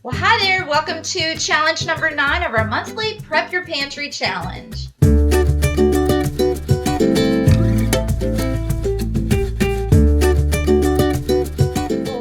Well, hi there. Welcome to challenge number 9 of our monthly Prep Your Pantry challenge.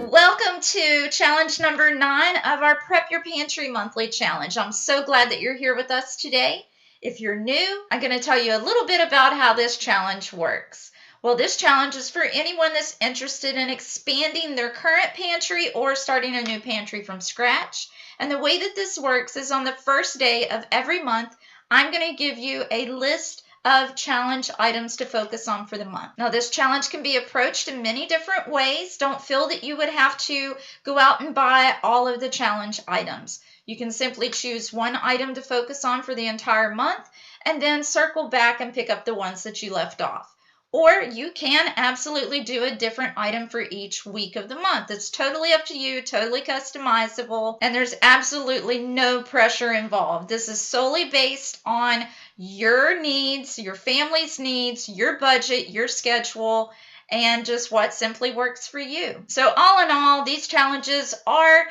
Welcome to challenge number 9 of our Prep Your Pantry monthly challenge. I'm so glad that you're here with us today. If you're new, I'm going to tell you a little bit about how this challenge works. Well, this challenge is for anyone that's interested in expanding their current pantry or starting a new pantry from scratch. And the way that this works is on the first day of every month, I'm going to give you a list of challenge items to focus on for the month. Now, this challenge can be approached in many different ways. Don't feel that you would have to go out and buy all of the challenge items. You can simply choose one item to focus on for the entire month and then circle back and pick up the ones that you left off. Or you can absolutely do a different item for each week of the month. It's totally up to you, totally customizable, and there's absolutely no pressure involved. This is solely based on your needs, your family's needs, your budget, your schedule, and just what simply works for you. So all in all, these challenges are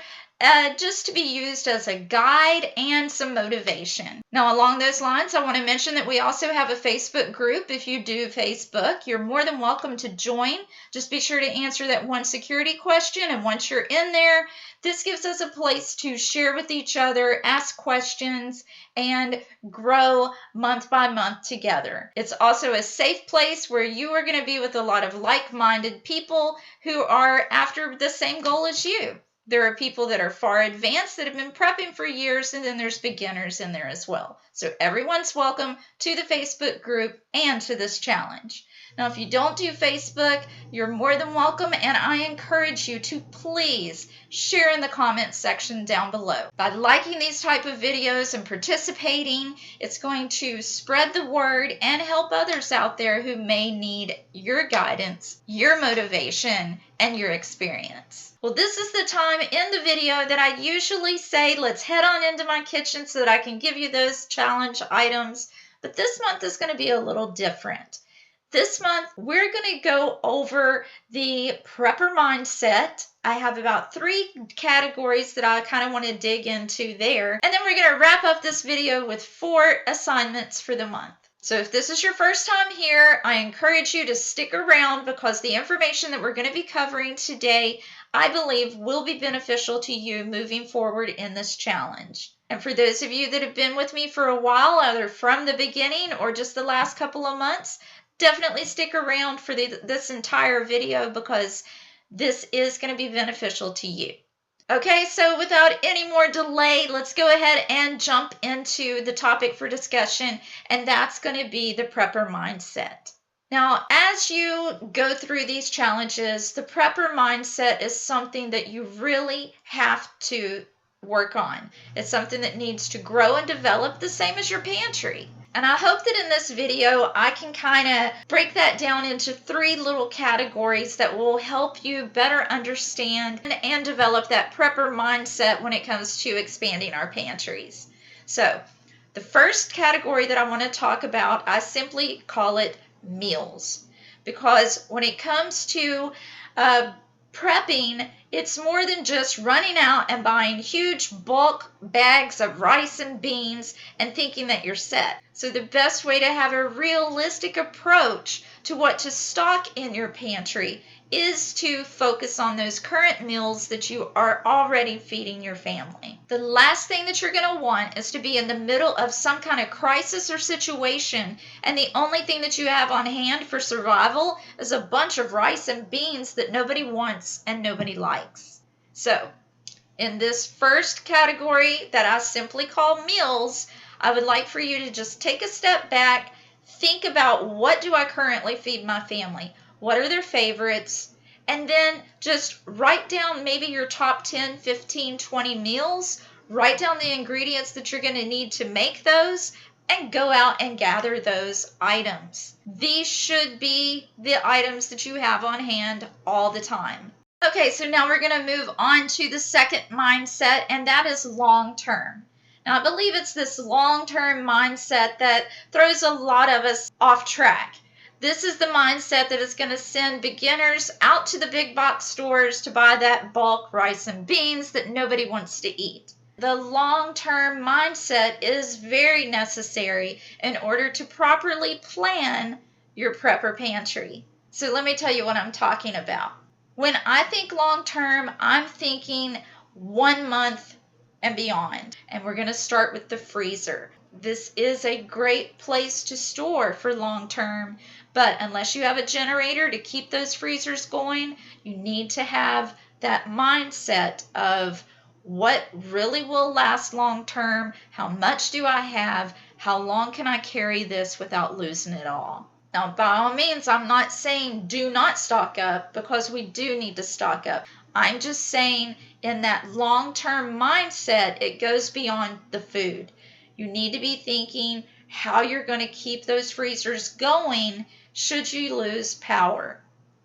just to be used as a guide and some motivation. Now, along those lines, I want to mention that we also have a Facebook group. If you do Facebook, you're more than welcome to join. Just be sure to answer that one security question, and once you're in there, this gives us a place to share with each other, ask questions, and grow month by month together. It's also a safe place where you are going to be with a lot of like-minded people who are after the same goal as you. There are people that are far advanced that have been prepping for years, and then there's beginners in there as well. So everyone's welcome to the Facebook group and to this challenge. Now, if you don't do Facebook, you're more than welcome, and I encourage you to please share in the comments section down below. By liking these type of videos and participating, it's going to spread the word and help others out there who may need your guidance, your motivation, and your experience. Well, this is the time in the video that I usually say, let's head on into my kitchen so that I can give you those challenge items. But this month is going to be a little different. This month, we're going to go over the prepper mindset. I have about 3 categories that I kind of want to dig into there. And then we're going to wrap up this video with 4 assignments for the month. So if this is your first time here, I encourage you to stick around because the information that we're going to be covering today, I believe, will be beneficial to you moving forward in this challenge. And for those of you that have been with me for a while, either from the beginning or just the last couple of months, definitely stick around for this entire video because this is going to be beneficial to you. Okay, so without any more delay, let's go ahead and jump into the topic for discussion, and that's going to be the prepper mindset. Now, as you go through these challenges, the prepper mindset is something that you really have to work on. It's something that needs to grow and develop, the same as your pantry. And I hope that in this video, I can kind of break that down into 3 little categories that will help you better understand and develop that prepper mindset when it comes to expanding our pantries. So the first category that I want to talk about, I simply call it meals. Because when it comes to prepping, it's more than just running out and buying huge bulk bags of rice and beans and thinking that you're set. So the best way to have a realistic approach to what to stock in your pantry is to focus on those current meals that you are already feeding your family. The last thing that you're going to want is to be in the middle of some kind of crisis or situation, and the only thing that you have on hand for survival is a bunch of rice and beans that nobody wants and nobody likes. So, in this first category that I simply call meals, I would like for you to just take a step back, think about what do I currently feed my family? What are their favorites? And then just write down maybe your top 10, 15, 20 meals. Write down the ingredients that you're going to need to make those and go out and gather those items. These should be the items that you have on hand all the time. Okay, so now we're going to move on to the second mindset, and that is long-term. Now, I believe it's this long-term mindset that throws a lot of us off track. This is the mindset that is going to send beginners out to the big box stores to buy that bulk rice and beans that nobody wants to eat. The long-term mindset is very necessary in order to properly plan your prepper pantry. So let me tell you what I'm talking about. When I think long-term, I'm thinking 1 month and beyond. And we're going to start with the freezer. This is a great place to store for long-term, but unless you have a generator to keep those freezers going, you need to have that mindset of what really will last long-term, how much do I have, how long can I carry this without losing it all. Now, by all means, I'm not saying do not stock up, because we do need to stock up. I'm just saying in that long-term mindset, it goes beyond the food. You need to be thinking how you're going to keep those freezers going should you lose power.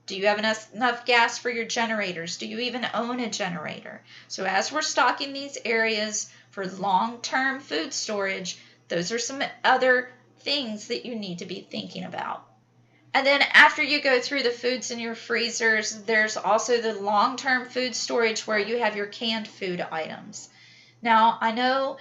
Do you have enough gas for your generators? Do you even own a generator? So as we're stocking these areas for long-term food storage, those are some other things that you need to be thinking about. And then after you go through the foods in your freezers, there's also the long-term food storage where you have your canned food items. Now, I know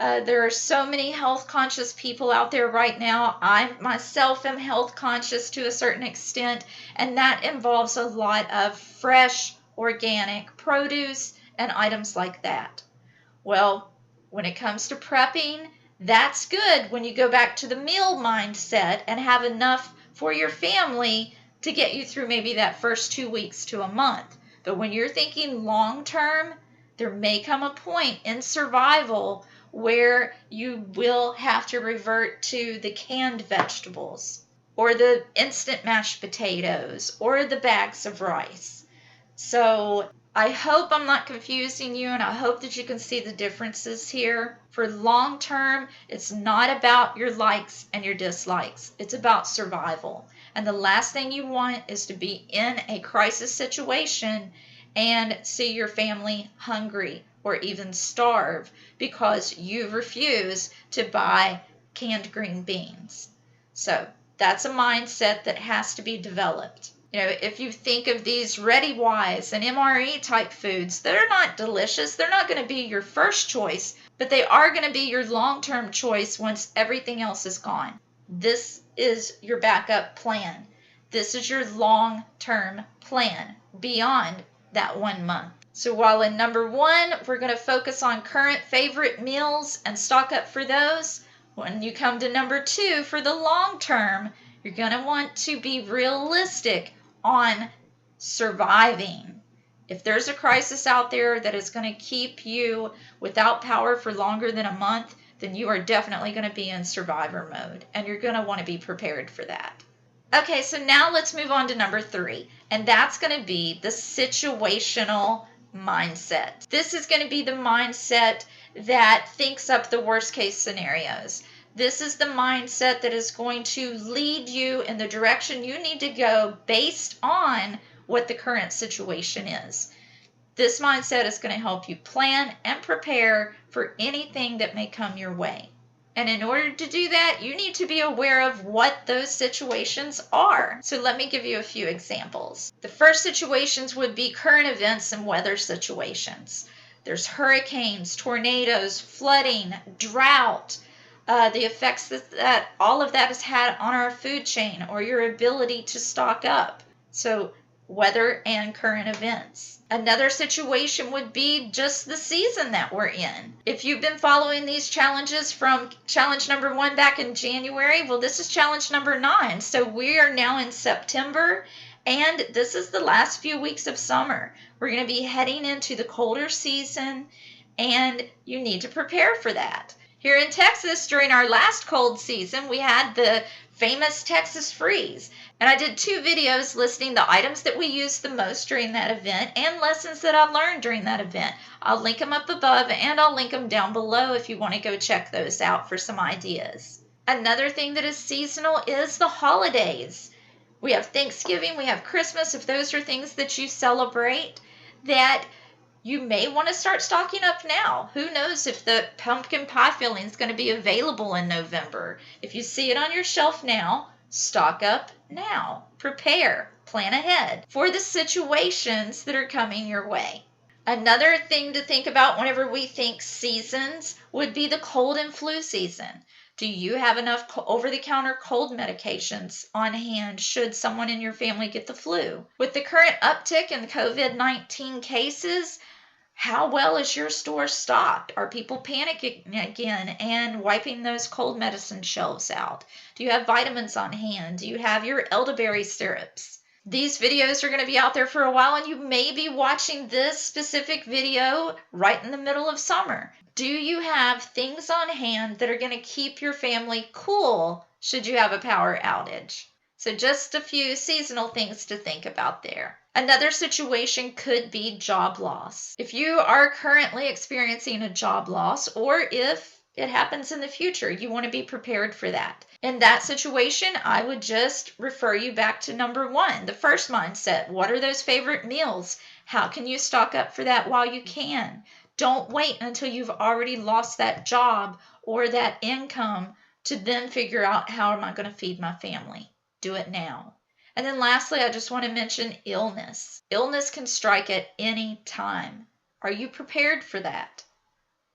there are so many health conscious people out there right now. I myself am health conscious to a certain extent, and that involves a lot of fresh, organic produce and items like that. Well, when it comes to prepping, that's good when you go back to the meal mindset and have enough for your family to get you through maybe that first 2 weeks to a month. But when you're thinking long term, there may come a point in survival where you will have to revert to the canned vegetables or the instant mashed potatoes or the bags of rice. So I hope I'm not confusing you, and I hope that you can see the differences here. For long term, it's not about your likes and your dislikes. It's about survival. And the last thing you want is to be in a crisis situation and see your family hungry or even starve because you refuse to buy canned green beans. So that's a mindset that has to be developed. You know, if you think of these Ready Wise and MRE type foods, they're not delicious. They're not going to be your first choice, but they are going to be your long-term choice once everything else is gone. This is your backup plan. This is your long-term plan beyond that 1 month. So while in number 1, we're going to focus on current favorite meals and stock up for those, when you come to number 2, for the long term, you're going to want to be realistic on surviving. If there's a crisis out there that is going to keep you without power for longer than a month, then you are definitely going to be in survivor mode, and you're going to want to be prepared for that. Okay, so now let's move on to number 3, and that's going to be the situational mindset. This is going to be the mindset that thinks up the worst case scenarios. This is the mindset that is going to lead you in the direction you need to go based on what the current situation is. This mindset is going to help you plan and prepare for anything that may come your way. And in order to do that, you need to be aware of what those situations are. So let me give you a few examples. The first situations would be current events and weather situations. There's hurricanes, tornadoes, flooding, drought, the effects that all of that has had on our food chain or your ability to stock up. So weather and current events. Another situation would be just the season that we're in. If you've been following these challenges from challenge number 1 back in January, well, this is challenge number 9. So we are now in September, and this is the last few weeks of summer. We're going to be heading into the colder season, and you need to prepare for that. Here in Texas, during our last cold season, we had the famous Texas freeze. And I did 2 videos listing the items that we used the most during that event and lessons that I learned during that event. I'll link them up above and I'll link them down below if you want to go check those out for some ideas. Another thing that is seasonal is the holidays. We have Thanksgiving, we have Christmas, if those are things that you celebrate, that you may want to start stocking up now. Who knows if the pumpkin pie filling is going to be available in November. If you see it on your shelf now, Stock up now. Prepare. Plan ahead for the situations that are coming your way. Another thing to think about whenever we think seasons would be the cold and flu season. Do you have enough over-the-counter cold medications on hand should someone in your family get the flu? With the current uptick in COVID-19 cases, how well is your store stocked? Are people panicking again and wiping those cold medicine shelves out? Do you have vitamins on hand? Do you have your elderberry syrups? These videos are going to be out there for a while, and you may be watching this specific video right in the middle of summer. Do you have things on hand that are going to keep your family cool should you have a power outage? So just a few seasonal things to think about there. Another situation could be job loss. If you are currently experiencing a job loss, or if it happens in the future, you want to be prepared for that. In that situation, I would just refer you back to number one, the first mindset. What are those favorite meals? How can you stock up for that while you can? Don't wait until you've already lost that job or that income to then figure out, how am I going to feed my family? Do it now. And then lastly, I just want to mention illness. Illness can strike at any time. Are you prepared for that?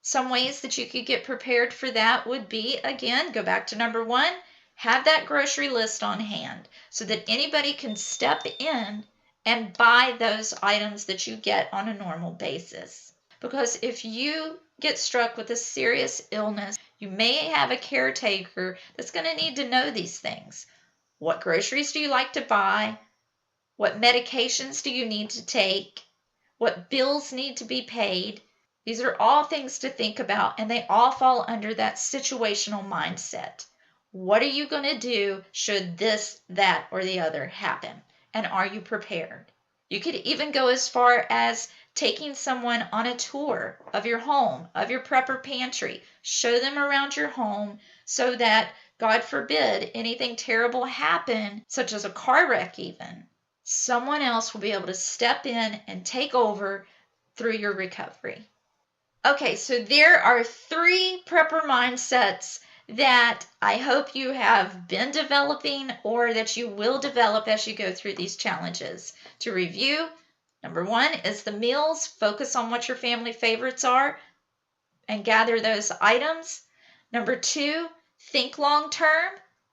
Some ways that you could get prepared for that would be, again, go back to number one, have that grocery list on hand so that anybody can step in and buy those items that you get on a normal basis. Because if you get struck with a serious illness, you may have a caretaker that's going to need to know these things. What groceries do you like to buy? What medications do you need to take? What bills need to be paid? These are all things to think about, and they all fall under that situational mindset. What are you going to do should this, that, or the other happen? And are you prepared? You could even go as far as taking someone on a tour of your home, of your prepper pantry. Show them around your home so that, God forbid, anything terrible happen, such as a car wreck even, someone else will be able to step in and take over through your recovery. Okay, so there are 3 prepper mindsets that I hope you have been developing or that you will develop as you go through these challenges. To review, number 1 is the meals. Focus on what your family favorites are and gather those items. Number 2, think long term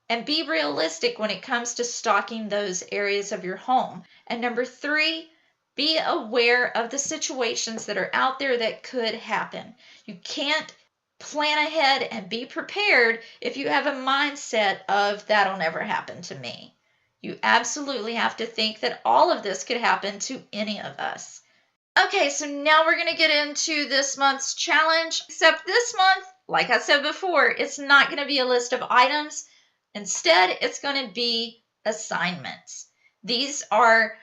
and be realistic when it comes to stocking those areas of your home. And number 3, be aware of the situations that are out there that could happen. You can't plan ahead and be prepared if you have a mindset of that'll never happen to me. You absolutely have to think that all of this could happen to any of us. Okay, so now we're going to get into this month's challenge, except this month, like I said before, it's not going to be a list of items. Instead, it's going to be assignments. These are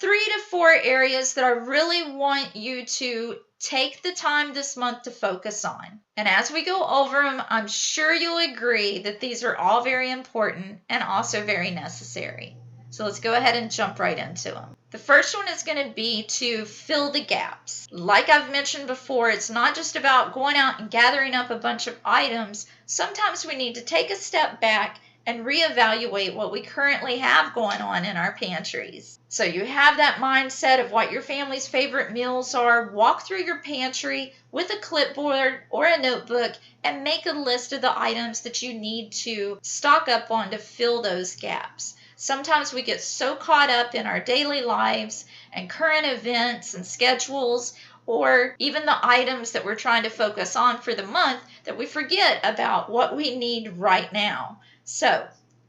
3 to 4 areas that I really want you to take the time this month to focus on. And as we go over them, I'm sure you'll agree that these are all very important and also very necessary. So let's go ahead and jump right into them. The first one is going to be to fill the gaps. Like I've mentioned before, it's not just about going out and gathering up a bunch of items. Sometimes we need to take a step back and reevaluate what we currently have going on in our pantries. So you have that mindset of what your family's favorite meals are. Walk through your pantry with a clipboard or a notebook and make a list of the items that you need to stock up on to fill those gaps. Sometimes we get so caught up in our daily lives and current events and schedules, or even the items that we're trying to focus on for the month, that we forget about what we need right now. So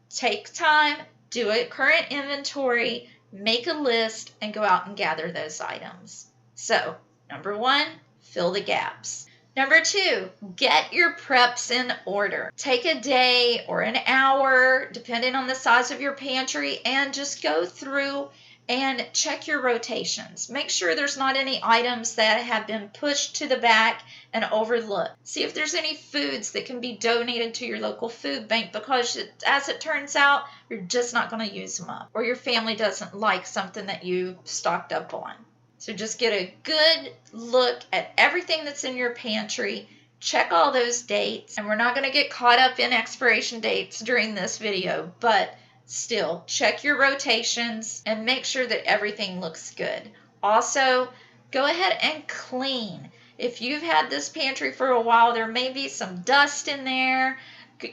take time, do a current inventory, make a list, and go out and gather those items. So number 1, fill the gaps. Number 2, get your preps in order. Take a day or an hour, depending on the size of your pantry, and just go through and check your rotations. Make sure there's not any items that have been pushed to the back and overlooked. See if there's any foods that can be donated to your local food bank, because as it turns out, you're just not going to use them up, or your family doesn't like something that you stocked up on. So just get a good look at everything that's in your pantry. Check all those dates. And we're not going to get caught up in expiration dates during this video, but still check your rotations and make sure that everything looks good. Also, go ahead and clean. If you've had this pantry for a while, there may be some dust in there.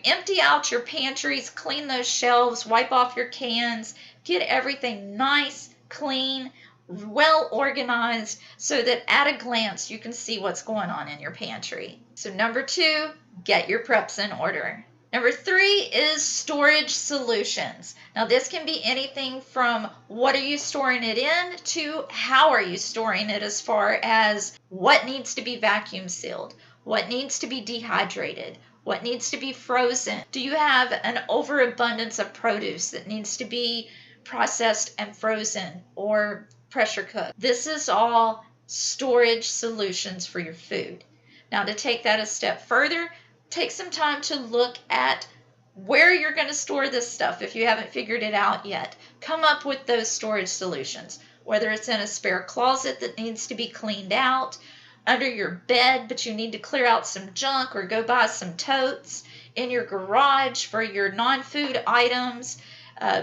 Empty out your pantries, clean those shelves, wipe off your cans, get everything nice, clean, well organized so that at a glance you can see what's going on in your pantry. So number 2, get your preps in order. Number 3 is storage solutions. Now this can be anything from what are you storing it in to how are you storing it, as far as what needs to be vacuum sealed, what needs to be dehydrated, what needs to be frozen. Do you have an overabundance of produce that needs to be processed and frozen or pressure cooked? This is all storage solutions for your food. Now to take that a step further, take some time to look at where you're going to store this stuff if you haven't figured it out yet. Come up with those storage solutions, whether it's in a spare closet that needs to be cleaned out, under your bed but you need to clear out some junk or go buy some totes, in your garage for your non-food items.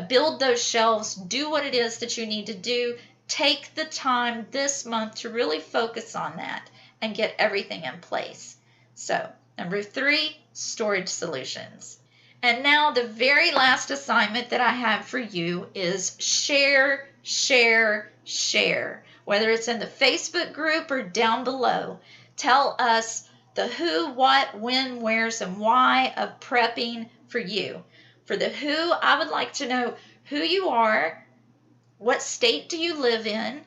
Build those shelves, do what it is that you need to do. Take the time this month to really focus on that and get everything in place. So, number 3, storage solutions. And now the very last assignment that I have for you is share, share, share. Whether it's in the Facebook group or down below, tell us the who, what, when, where's, and why of prepping for you. For the who, I would like to know who you are, what state do you live in,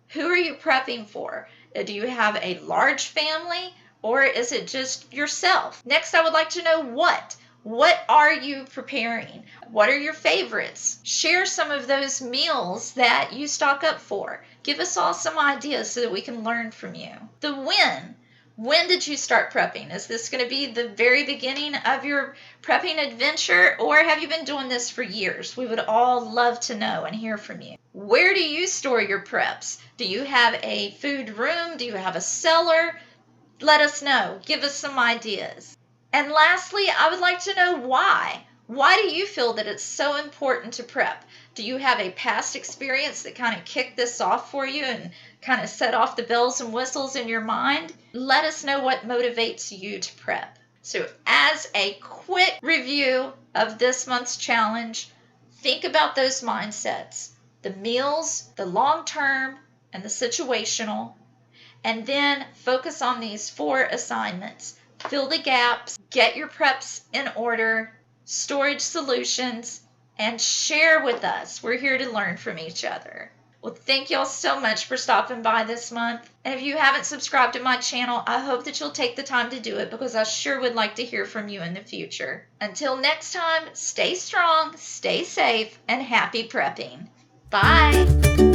who are you prepping for? Do you have a large family or is it just yourself? Next, I would like to know what. What are you preparing? What are your favorites? Share some of those meals that you stock up for. Give us all some ideas so that we can learn from you. The when. When did you start prepping? Is this going to be the very beginning of your prepping adventure, or have you been doing this for years? We would all love to know and hear from you. Where do you store your preps? Do you have a food room? Do you have a cellar? Let us know. Give us some ideas. And lastly, I would like to know why. Why do you feel that it's so important to prep? Do you have a past experience that kind of kicked this off for you and kind of set off the bells and whistles in your mind? Let us know what motivates you to prep. So as a quick review of this month's challenge, think about those mindsets: the meals, the long-term, and the situational. And then focus on these 4 assignments. Fill the gaps, get your preps in order, storage solutions, and share with us. We're here to learn from each other. Well, thank y'all so much for stopping by this month. And if you haven't subscribed to my channel, I hope that you'll take the time to do it, because I sure would like to hear from you in the future. Until next time, stay strong, stay safe, and happy prepping. Bye.